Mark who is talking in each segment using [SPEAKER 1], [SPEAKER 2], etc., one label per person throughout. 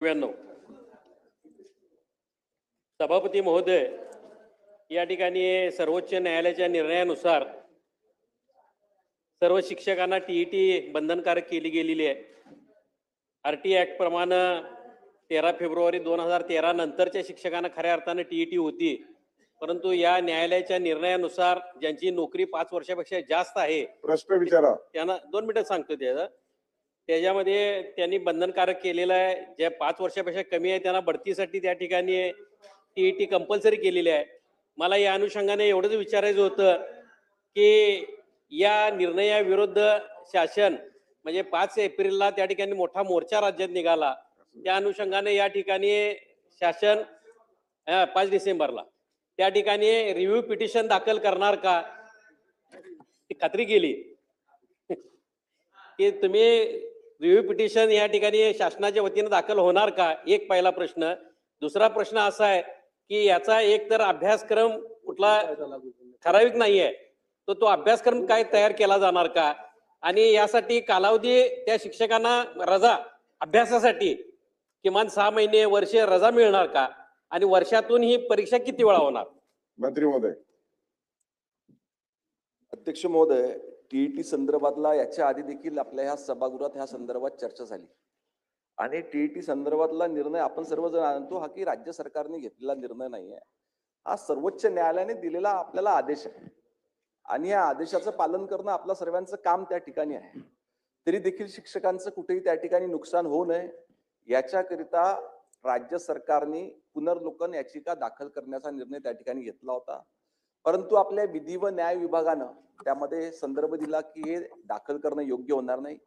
[SPEAKER 1] 99 सभापती महोदय, या ठिकाणी सर्वोच्च न्यायालयाच्या निर्णयानुसार सर्व शिक्षकांना टीईटी बंधनकारक केली गेलेली आहे. आरटी ऍक्ट प्रमाणे 13 फेब्रुवारी 2013 नंतरच्या शिक्षकांना खऱ्या अर्थाने टीईटी होती, परंतु या न्यायालयाच्या निर्णयानुसार ज्यांची नोकरी 5 वर्षापेक्षा जास्त आहे,
[SPEAKER 2] प्रश्न विचारा.
[SPEAKER 1] त्यांना 2 मिनिटं सांगतो त्याच्यामध्ये त्यांनी बंधनकारक केलेलं आहे. जे 5 वर्षापेक्षा कमी आहे त्यांना बढतीसाठी त्या ठिकाणी टीईटी कंपल्सरी केलेली आहे. मला या अनुषंगाने एवढंच विचारायचं होतं की या निर्णयाविरुद्ध शासन म्हणजे 5 एप्रिलला त्या ठिकाणी मोठा मोर्चा राज्यात निघाला. त्या अनुषंगाने या ठिकाणी शासन 5 डिसेंबरला त्या ठिकाणी रिव्ह्यू पिटिशन दाखल करणार का, ती खात्री केली की तुम्ही रिव्ह्यू पिटिशन या ठिकाणी शासनाच्या वतीने दाखल होणार का, एक पहिला प्रश्न. दुसरा प्रश्न असा आहे की याचा एक तर अभ्यासक्रम कुठला ठराविक नाहीये, तो अभ्यासक्रम काय तयार केला जाणार का, आणि यासाठी कालावधी त्या शिक्षकांना रजा अभ्यासासाठी किमान 6 महिने वर्ष रजा मिळणार का, आणि वर्षातून ही परीक्षा किती वेळा होणार.
[SPEAKER 2] मंत्री महोदय.
[SPEAKER 3] अध्यक्ष महोदय, टीईटी संदर्भातला याच्या आधी देखील आपल्या ह्या सभागृहात ह्या संदर्भात चर्चा झाली आणि टीईटी संदर्भातला निर्णय आपण सर्वजण आणतो हा की राज्य सरकारने घेतलेला निर्णय नाही आहे, हा सर्वोच्च न्यायालयाने दिलेला आपल्याला आदेश आहे आणि या आदेशाचं पालन करणं आपलं सर्वांचं काम त्या ठिकाणी आहे. तरी देखील शिक्षकांचं कुठेही त्या ठिकाणी नुकसान होऊ नये याच्याकरिता राज्य सरकारने पुनर्लोकन याचिका दाखल करण्याचा निर्णय त्या ठिकाणी घेतला होता. परंतु आपल्या विधी व न्याय विभागानं त्यामध्ये संदर्भ दिला की हे दाखल करणं योग्य होणार नाही.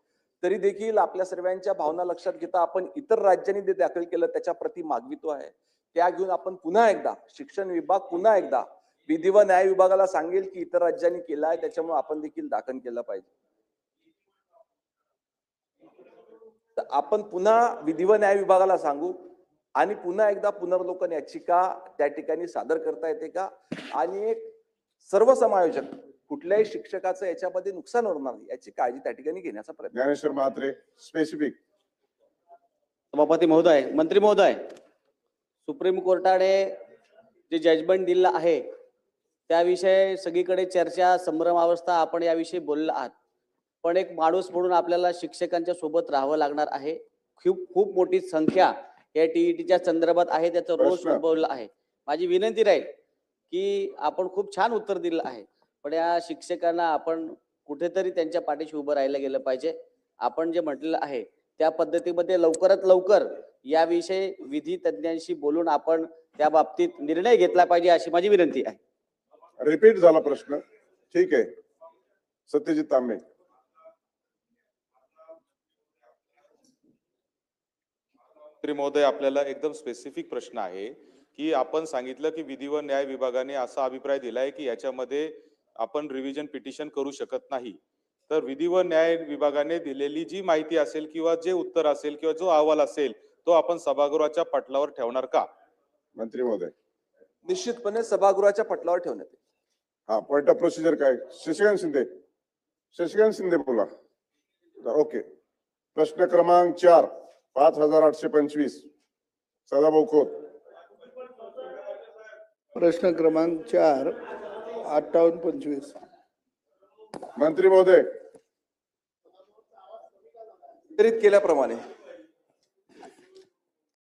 [SPEAKER 3] तरी देखील आपल्या सर्वांच्या भावना लक्षात घेता आपण इतर राज्यांनी जे दाखल केलं त्याच्या प्रती मागवितो आहे. त्या घेऊन आपण पुन्हा एकदा शिक्षण विभाग पुन्हा एकदा विधी व न्याय विभागाला सांगेल की इतर राज्यांनी केलं आहे, त्याच्यामुळे आपण देखील दाखल केलं पाहिजे. तर आपण पुन्हा विधी व न्याय विभागाला सांगू आणि पुन्हा एकदा पुनर्लोकन याचिका त्या ठिकाणी सादर करता येते का, आणि एक सर्वसमायोजक कुठल्याही शिक्षकाचं याच्यामध्ये नुकसान होणार नाही याची काळजी त्या ठिकाणी घेण्याचा प्रयत्न.
[SPEAKER 2] ज्ञानेश्वर म्हात्रे स्पेसिफिक.
[SPEAKER 4] सभापती महोदय, मंत्री महोदय, सुप्रीम कोर्टाने जे जजमेंट दिलं आहे त्याविषयी सगळीकडे चर्चा संभ्रमावस्था, आपण याविषयी बोलला आहात, पण एक माणूस म्हणून आपल्याला शिक्षकांच्या सोबत राहावं लागणार आहे. खूप मोठी संख्या या टीईटीच्या संदर्भात आहे, त्याचा रोष उद्भवला आहे. माझी विनंती राहील की आपण खूप छान उत्तर दिलं आहे, पण या शिक्षकांना आपण कुठेतरी त्यांच्या पाठीशी उभं राहायला गेलं पाहिजे. आपण जे म्हटलेलं आहे त्या पद्धतीमध्ये लवकरात लवकर याविषयी विधी तज्ञांशी बोलून आपण त्या बाबतीत निर्णय घेतला पाहिजे अशी माझी विनंती आहे.
[SPEAKER 2] रिपीट झाला प्रश्न. ठीक आहे. सत्यजित तांबे.
[SPEAKER 5] मंत्री महोदय, आपल्याला एकदम स्पेसिफिक प्रश्न आहे की आपण सांगितलं की विधी व न्याय विभागाने असा अभिप्राय दिलाय की याच्यामध्ये आपण रिव्हिजन पिटिशन करू शकत नाही. तर विधी व न्याय विभागाने दिलेली जी माहिती असेल किंवा जे उत्तर असेल किंवा जो अहवाल असेल तो आपण सभागृहाच्या पटलावर ठेवणार का.
[SPEAKER 2] मंत्री महोदय.
[SPEAKER 3] निश्चितपणे सभागृहाच्या पटलावर ठेवण्यात येईल.
[SPEAKER 2] हा, पॉइंट ऑफ प्रोसिजर काय. शशिकांत शिंदे. शशिकांत शिंदे बोला. ओके. प्रश्न क्रमांक 4 5825 सदाभाऊ खोत.
[SPEAKER 6] प्रश्न क्रमांक 4 5825.
[SPEAKER 2] मंत्री महोदय.
[SPEAKER 3] वितरित केल्याप्रमाणे